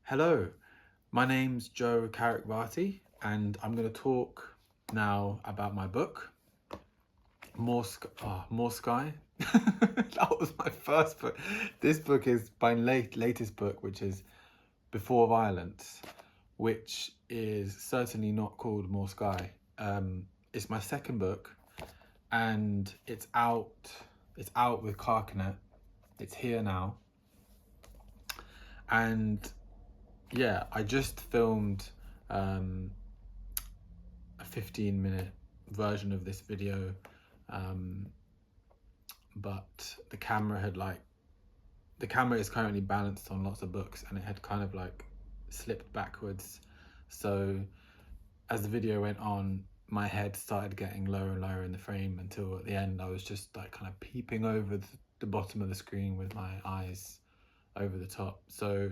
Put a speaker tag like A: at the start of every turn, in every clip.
A: Hello, my name's Joe Carrick-Varty, and I'm going to talk now about my book, More Sky. That was my first book. This book is my latest book, which is Before Violence, which is certainly not called More Sky. It's my second book, and it's out. It's out with Carcanet. It's here now, and yeah, I just filmed a 15-minute version of this video, but the camera is currently balanced on lots of books, and it had kind of like slipped backwards. So as the video went on, my head started getting lower and lower in the frame until at the end I was just like kind of peeping over the bottom of the screen with my eyes over the top. So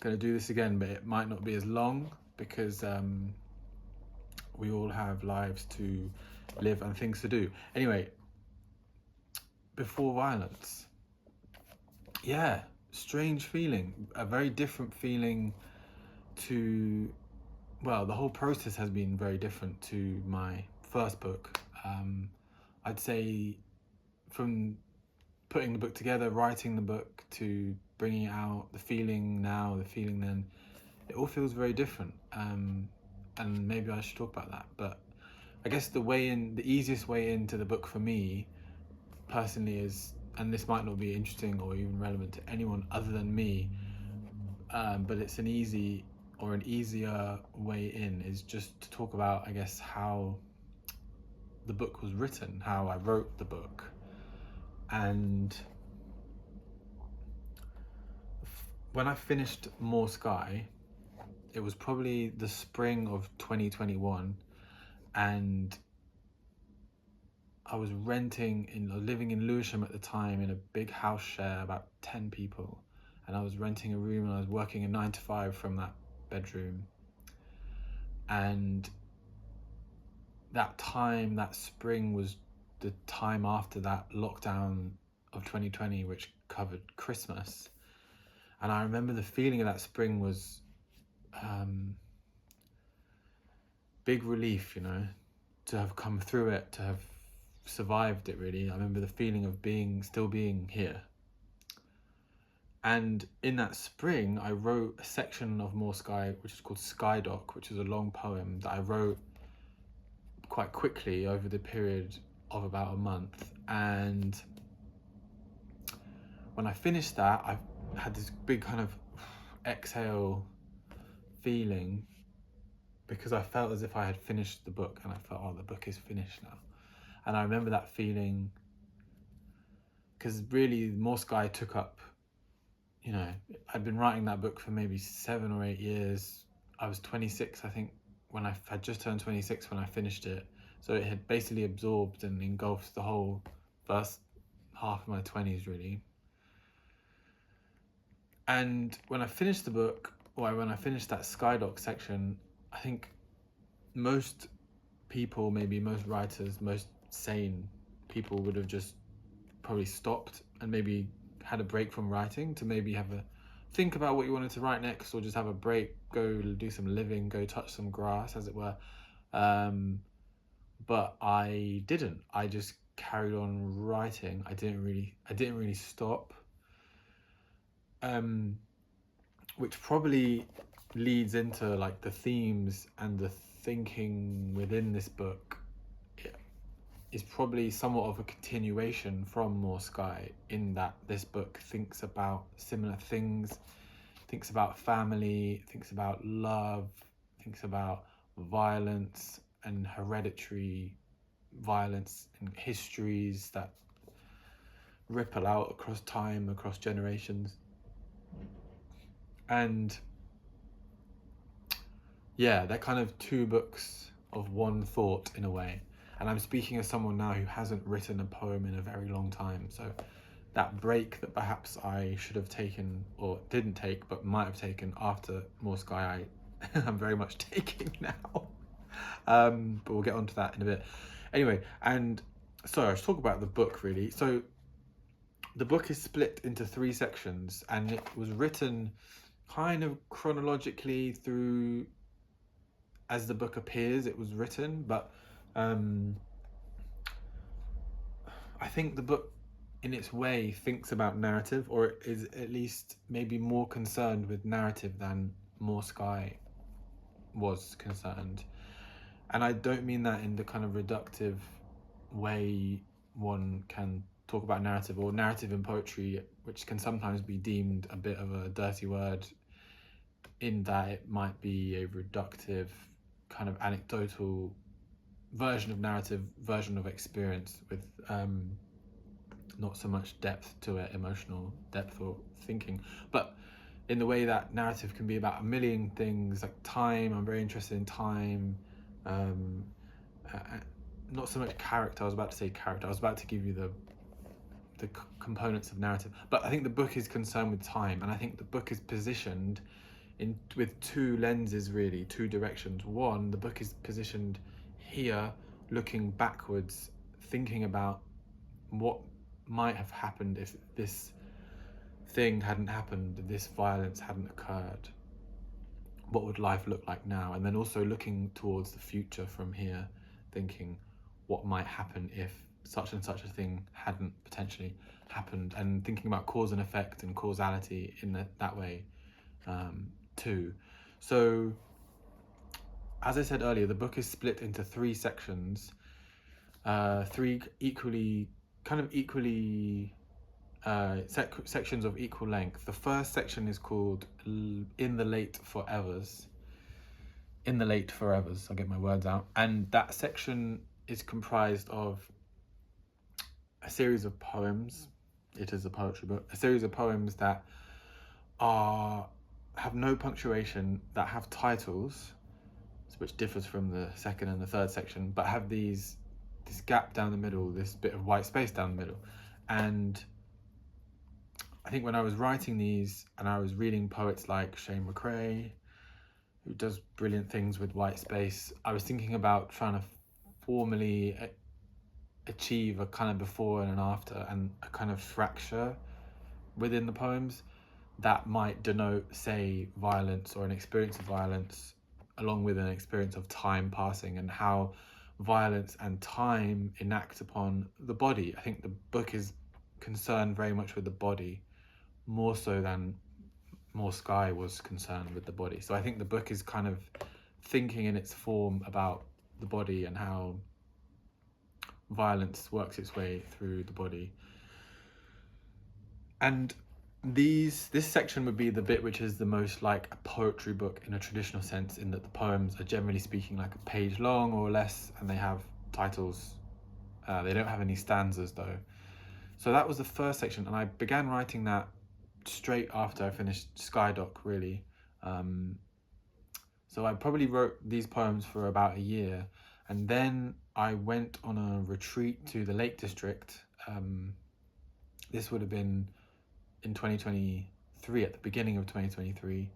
A: gonna do this again, but it might not be as long because we all have lives to live and things to do. Anyway, Before Violence. Yeah, strange feeling, a very different feeling to, well, the whole process has been very different to my first book. I'd say from putting the book together, writing the book, to bringing it out, the feeling now, the feeling then, it all feels very different. And maybe I should talk about that. But I guess the easiest way into the book for me personally is, and this might not be interesting or even relevant to anyone other than me, but it's an easier way in, is just to talk about, I guess, how the book was written, how I wrote the book. And when I finished More Sky, it was probably the spring of 2021, and I was living in Lewisham at the time in a big house share, about 10 people, and I was renting a room and I was working a 9 to 5 from that bedroom. And that spring was the time after that lockdown of 2020, which covered Christmas. And I remember the feeling of that spring was big relief, to have come through it, to have survived it, really. I remember the feeling of still being here. And in that spring, I wrote a section of More Sky, which is called Skydock, which is a long poem that I wrote quite quickly over the period of about a month. And when I finished that, I had this big kind of exhale feeling, because I felt as if I had finished the book, and I felt, oh, the book is finished now. And I remember that feeling, because really More Sky took up, I'd been writing that book for maybe 7 or 8 years. I was 26, I think, when I had just turned 26 when I finished it. So it had basically absorbed and engulfed the whole first half of my 20s, really. And when I finished the book, or when I finished that Skydock section, I think most people, maybe most writers, most sane people would have just probably stopped and maybe had a break from writing to maybe think about what you wanted to write next, or just have a break, go do some living, go touch some grass, as it were. But I didn't. I just carried on writing. I didn't really stop. Which probably leads into like the themes and the thinking within this book. It is probably somewhat of a continuation from More Sky, in that this book thinks about similar things, thinks about family, thinks about love, thinks about violence and hereditary violence and histories that ripple out across time, across generations. And yeah, they're kind of two books of one thought in a way. And I'm speaking as someone now who hasn't written a poem in a very long time. So that break that perhaps I should have taken, or didn't take, but might have taken after More Sky, I'm very much taking now. But we'll get onto that in a bit. Anyway, and so I should talk about the book, really. So the book is split into 3 sections, and it was written kind of chronologically through as the book appears. It was written, but I think the book in its way thinks about narrative, or is at least maybe more concerned with narrative than More Sky was concerned. And I don't mean that in the kind of reductive way one can talk about narrative, or narrative in poetry, which can sometimes be deemed a bit of a dirty word, in that it might be a reductive kind of anecdotal version of narrative, version of experience, with not so much depth to it, emotional depth or thinking. But in the way that narrative can be about a million things, like time. I'm very interested in time. Not so much character. I was about to say character. I was about to give you the components of narrative. But I think the book is concerned with time, and I think the book is positioned in with 2 lenses, really, 2 directions. One, the book is positioned here, looking backwards, thinking about what might have happened if this thing hadn't happened, this violence hadn't occurred. What would life look like now? And then also looking towards the future from here, thinking what might happen if such and such a thing hadn't potentially happened, and thinking about cause and effect and causality in that way too. So, as I said earlier, the book is split into 3 sections, 3 sections of equal length. The first section is called In the Late Forevers. In the Late Forevers, I'll get my words out. And that section is comprised of a series of poems. It is a poetry book. A series of poems that have no punctuation, that have titles, which differs from the second and the third section, but have this gap down the middle, this bit of white space down the middle. And I think when I was writing these, and I was reading poets like Shane McRae, who does brilliant things with white space, I was thinking about trying to formally achieve a kind of before and an after, and a kind of fracture within the poems that might denote, say, violence or an experience of violence, along with an experience of time passing, and how violence and time enact upon the body. I think the book is concerned very much with the body, more so than More Sky was concerned with the body. So I think the book is kind of thinking in its form about the body and how violence works its way through the body. And this section would be the bit which is the most like a poetry book in a traditional sense, in that the poems are generally speaking like a page long or less, and they have titles. They don't have any stanzas though. So that was the first section, and I began writing that straight after I finished Skydoc, really. So I probably wrote these poems for about a year, and then I went on a retreat to the Lake District. This would have been in 2023, at the beginning of 2023.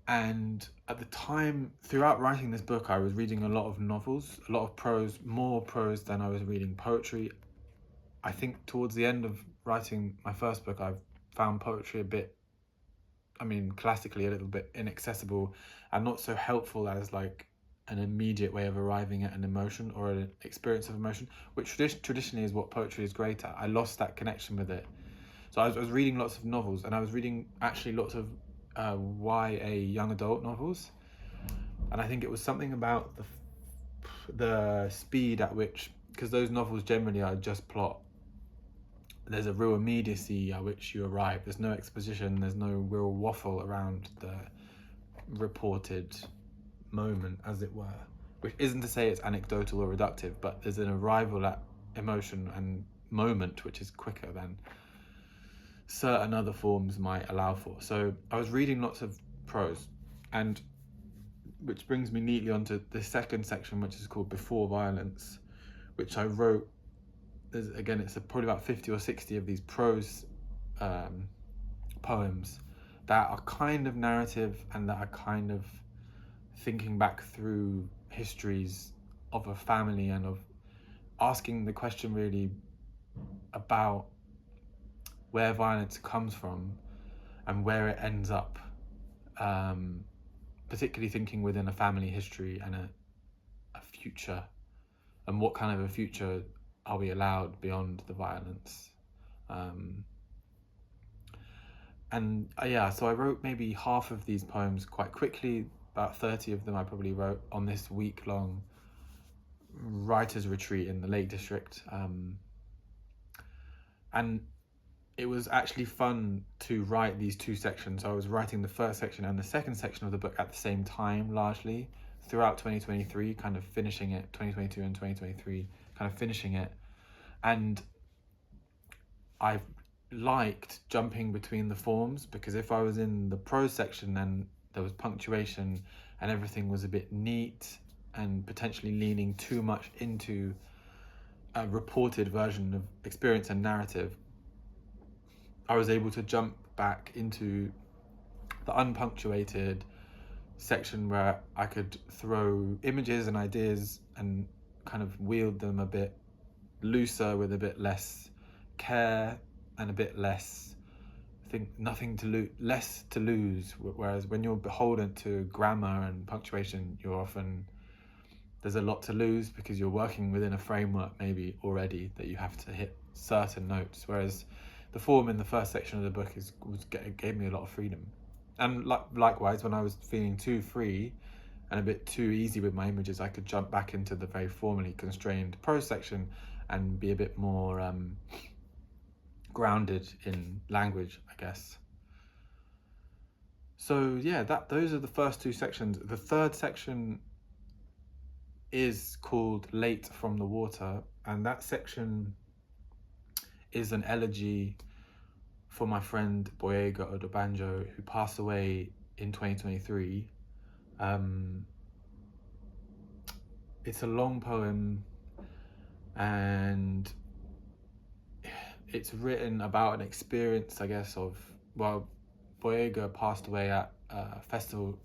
A: And at the time, throughout writing this book, I was reading a lot of novels, a lot of prose, more prose than I was reading poetry. I think towards the end of writing my first book, I've found poetry a bit, classically a little bit inaccessible, and not so helpful as like an immediate way of arriving at an emotion or an experience of emotion, which traditionally is what poetry is great at. I lost that connection with it. So I was reading lots of novels, and I was reading actually lots of YA young adult novels, and I think it was something about the speed at which, because those novels generally are just plot. There's a real immediacy at which you arrive. There's no exposition. There's no real waffle around the reported moment, as it were. Which isn't to say it's anecdotal or reductive, but there's an arrival at emotion and moment which is quicker than certain other forms might allow for. So I was reading lots of prose, and which brings me neatly onto the second section, which is called Before Violence, which I wrote. Again, it's probably about 50 or 60 of these prose poems that are kind of narrative, and that are kind of thinking back through histories of a family, and of asking the question really about where violence comes from and where it ends up, particularly thinking within a family history and a future, and what kind of a future are we allowed beyond the violence. So I wrote maybe half of these poems quite quickly. About 30 of them I probably wrote on this week-long writer's retreat in the Lake District. And it was actually fun to write these two sections. So I was writing the first section and the second section of the book at the same time, largely throughout 2023, kind of finishing it, 2022 and 2023, kind of finishing it. And I liked jumping between the forms, because if I was in the prose section and there was punctuation and everything was a bit neat and potentially leaning too much into a reported version of experience and narrative, I was able to jump back into the unpunctuated section where I could throw images and ideas and kind of wield them a bit looser, with a bit less care and a bit less, I think, less to lose. Whereas when you're beholden to grammar and punctuation, there's a lot to lose, because you're working within a framework maybe already that you have to hit certain notes. Whereas the form in the first section of the book gave me a lot of freedom. And likewise, when I was feeling too free and a bit too easy with my images, I could jump back into the very formally constrained prose section and be a bit more grounded in language, I guess. So yeah, those are the first two sections. The third section is called Late from the Water, and that section is an elegy for my friend Boyega Odobanjo, who passed away in 2023. It's a long poem, and it's written about an experience, I guess, Boyega passed away at a festival,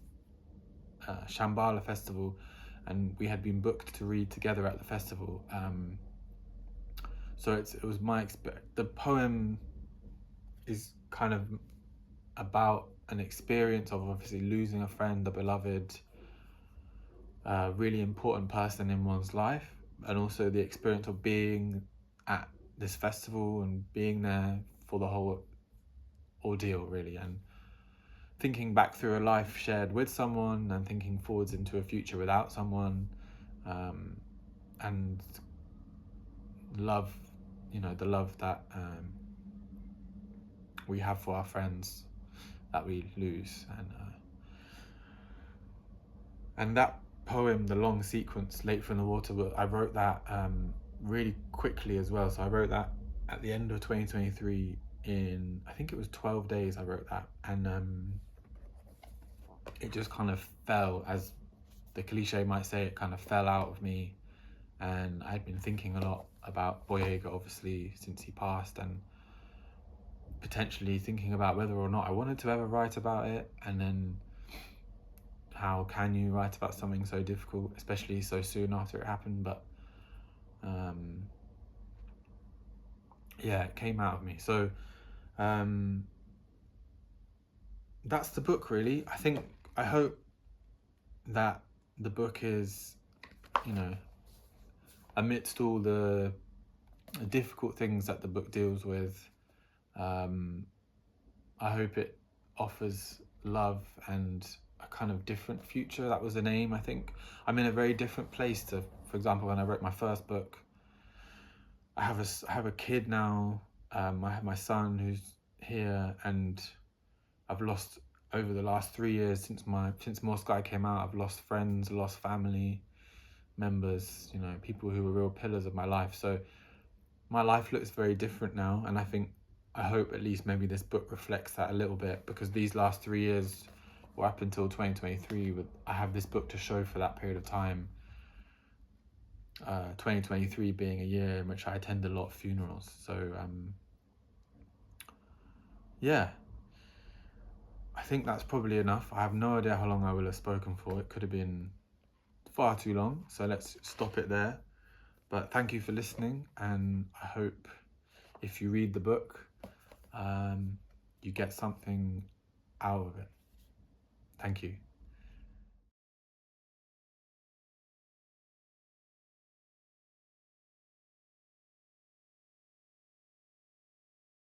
A: Shambhala festival, and we had been booked to read together at the festival. So it was the poem is kind of about an experience of obviously losing a friend, a beloved, really important person in one's life, and also the experience of being at this festival and being there for the whole ordeal, really, and thinking back through a life shared with someone and thinking forwards into a future without someone, and love, the love that we have for our friends that we lose. And that poem, the long sequence, Late from the Water, I wrote that really quickly as well. So I wrote that at the end of 2023 in, I think it was 12 days I wrote that. And it just kind of fell, as the cliche might say, it kind of fell out of me. And I'd been thinking a lot about Boyega, obviously, since he passed, and potentially thinking about whether or not I wanted to ever write about it. And then how can you write about something so difficult, especially so soon after it happened? But it came out of me. So that's the book, really. I hope that the book is, amidst all the difficult things that the book deals with, I hope it offers love and a kind of different future. That was an aim, I think. I'm in a very different place to, for example, when I wrote my first book. I have a kid now. I have my son who's here, and I've lost, over the last 3 years since More Sky came out, I've lost friends, lost family members, people who were real pillars of my life. So my life looks very different now, and I hope at least maybe this book reflects that a little bit, because these last 3 years, or up until 2023, I have this book to show for that period of time. 2023 being a year in which I attend a lot of funerals. So I think that's probably enough. I have no idea how long I will have spoken for. It could have been far too long, so let's stop it there. But thank you for listening, and I hope if you read the book, you get something out of it. Thank you.